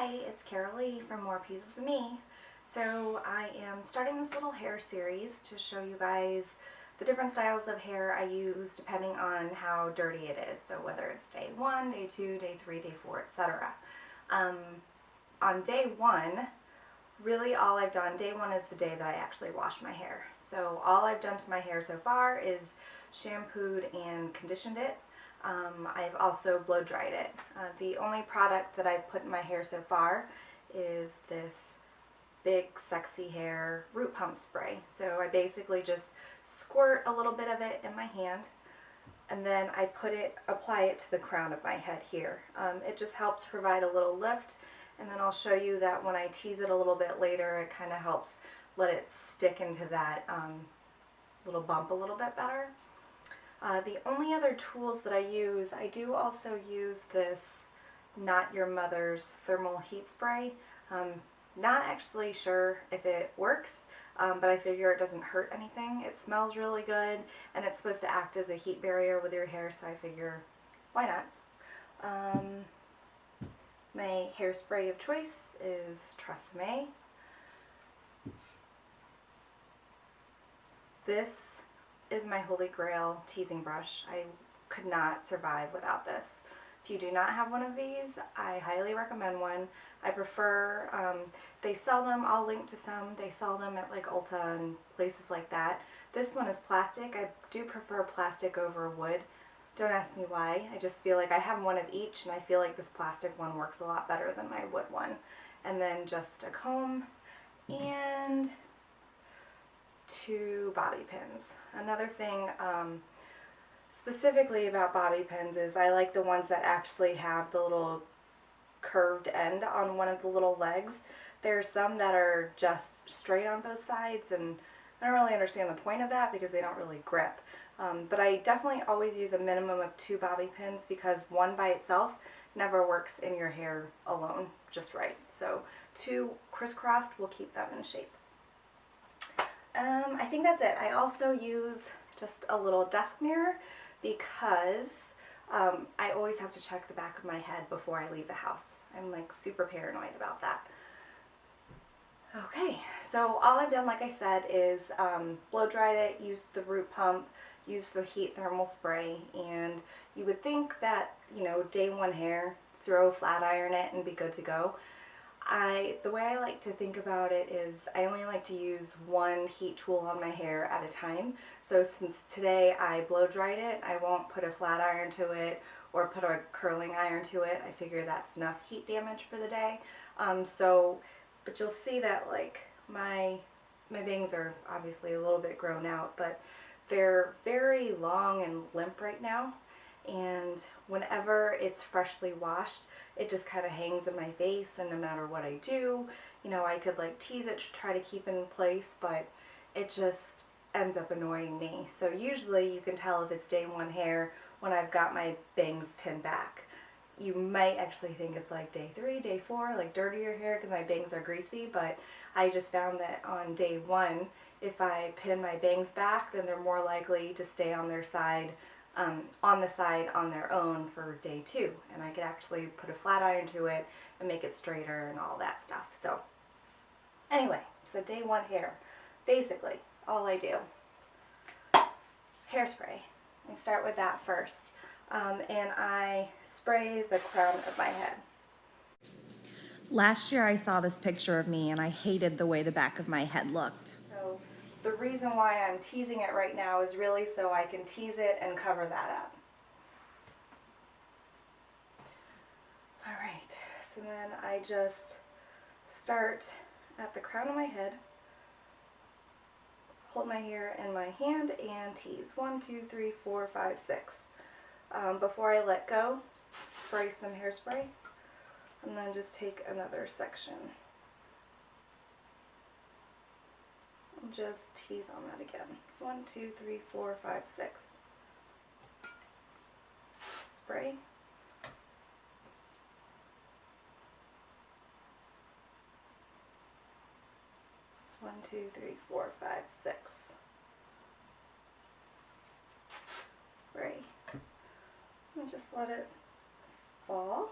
Hi, it's Carolee from More Pieces of Me. So I am starting this little hair series to show you guys the different styles of hair I use depending on how dirty it is. So whether it's day 1, day 2, day 3, day 4, etc. On day 1, really all I've done, day 1 is the day that I actually wash my hair. So all I've done to my hair so far is shampooed and conditioned it. I've also blow dried it. The only product that I've put in my hair so far is this big sexy hair root pump spray. So I basically just squirt a little bit of it in my hand and then I apply it to the crown of my head here. It just helps provide a little lift, and then I'll show you that when I tease it a little bit later, it kind of helps let it stick into that little bump a little bit better. The only other tools that I do also use this Not Your Mother's thermal heat spray. Not actually sure if it works, but I figure it doesn't hurt anything. It smells really good, and it's supposed to act as a heat barrier with your hair, so I figure, why not? My hairspray of choice is Tresemme. This is my holy grail teasing brush. I could not survive without this. If you do not have one of these, I highly recommend one. I prefer, they sell them, I'll link to some, they sell them at like Ulta and places like that. This one is plastic. I do prefer plastic over wood. Don't ask me why. I just feel like I have one of each, and I feel like this plastic one works a lot better than my wood one. And then just a comb and 2 bobby pins. Another thing specifically about bobby pins is I like the ones that actually have the little curved end on one of the little legs. There's some that are just straight on both sides, and I don't really understand the point of that because they don't really grip. But I definitely always use a minimum of 2 bobby pins because one by itself never works in your hair alone just right. So 2 crisscrossed will keep them in shape. I think that's it. I also use just a little desk mirror because I always have to check the back of my head before I leave the house. I'm like super paranoid about that. Okay, so all I've done, like I said, is blow dried it, used the root pump, used the heat thermal spray, and you would think that, you know, day 1 hair, throw flat iron it and be good to go. The way I like to think about it is I only like to use one heat tool on my hair at a time. So since today I blow dried it, I won't put a flat iron to it or put a curling iron to it. I figure that's enough heat damage for the day. But you'll see that like my bangs are obviously a little bit grown out, but they're very long and limp right now. And whenever it's freshly washed, it just kind of hangs in my face, and no matter what I do, you know, I could like tease it to try to keep it in place, but it just ends up annoying me. So usually you can tell if it's day 1 hair when I've got my bangs pinned back. You might actually think it's like day 3, day 4, like dirtier hair because my bangs are greasy, but I just found that on day 1, if I pin my bangs back, then they're more likely to stay on their side, on their own for day 2, and I could actually put a flat iron to it and make it straighter and all that stuff. So anyway, so day 1 hair, basically all I do, hairspray. I start with that first, and I spray the crown of my head. Last year I saw this picture of me and I hated the way the back of my head looked. So the reason why I'm teasing it right now is really so I can tease it and cover that up. Alright, so then I just start at the crown of my head, hold my hair in my hand and tease. 1, 2, 3, 4, 5, 6. Before I let go, spray some hairspray, and then just take another section and just tease on that again. 1, 2, 3, 4, 5, 6. Spray. One, 2, 3, 4, 5, 6. Spray. And just let it fall,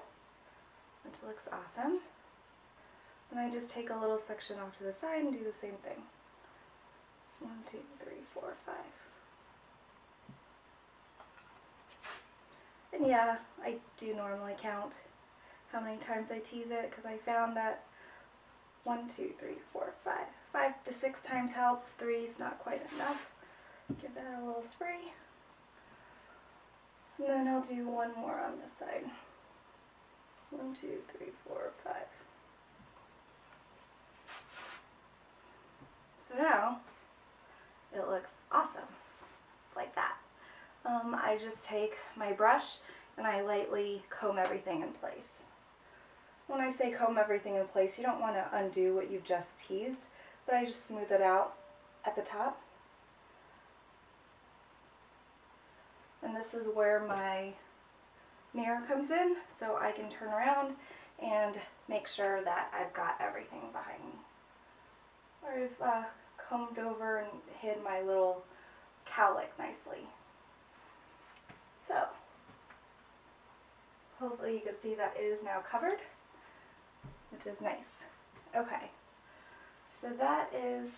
which looks awesome. And I just take a little section off to the side and do the same thing. 1, 2, 3, 4, 5. And yeah, I do normally count how many times I tease it, because I found that 1, 2, 3, 4, 5. 5 to 6 times helps. 3 is not quite enough. Give that a little spray. And then I'll do one more on this side. 1, 2, 3, 4, 5. So now it looks awesome, like that. I just take my brush and I lightly comb everything in place. When I say comb everything in place, you don't want to undo what you've just teased, but I just smooth it out at the top. And this is where my mirror comes in, so I can turn around and make sure that I've got everything behind me. Or I've combed over and hid my little cowlick nicely. So, hopefully you can see that it is now covered, which is nice. Okay, so that is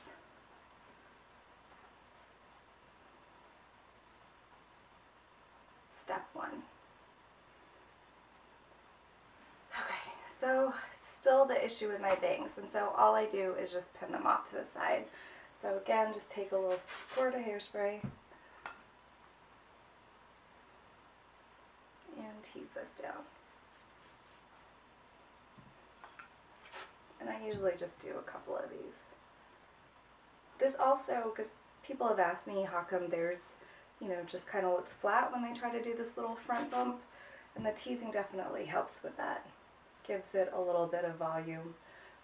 step 1. Okay, so still the issue with my bangs, and so all I do is just pin them off to the side. So again, just take a little squirt of hairspray and tease this down. And I usually just do a couple of these. This also, because people have asked me how come there's, just kind of looks flat when they try to do this little front bump, and the teasing definitely helps with that. Gives it a little bit of volume,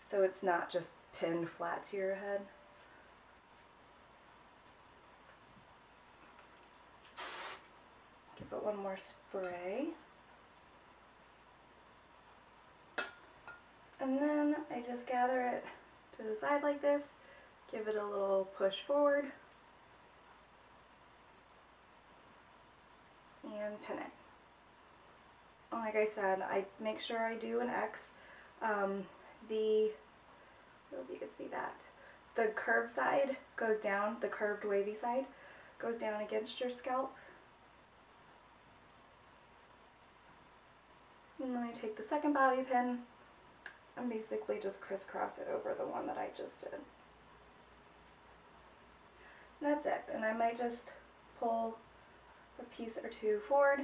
so it's not just pinned flat to your head. Give it one more spray. And then I just gather it to the side like this, give it a little push forward, and pin it. Like I said, I make sure I do an X. I hope you can see that. The curved side goes down, the curved wavy side goes down against your scalp. And then I take the second bobby pin and basically just crisscross it over the one that I just did. And that's it. And I might just pull a piece or two forward.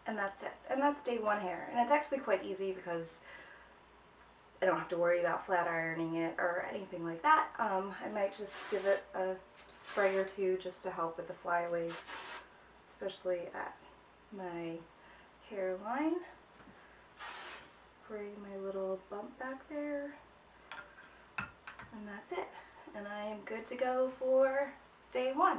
And that's it. And that's day 1 hair. And it's actually quite easy because I don't have to worry about flat ironing it or anything like that. I might just give it a spray or two just to help with the flyaways, especially at my hairline. Spray my little bump back there. And that's it. And I am good to go for day 1.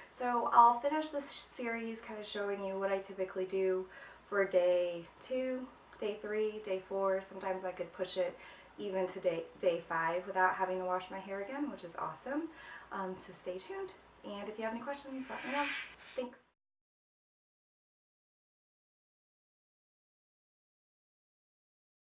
So I'll finish this series kind of showing you what I typically do for day 2, day 3, day 4. Sometimes I could push it even to day 5 without having to wash my hair again, which is awesome. So stay tuned. And if you have any questions, let me know. Thanks.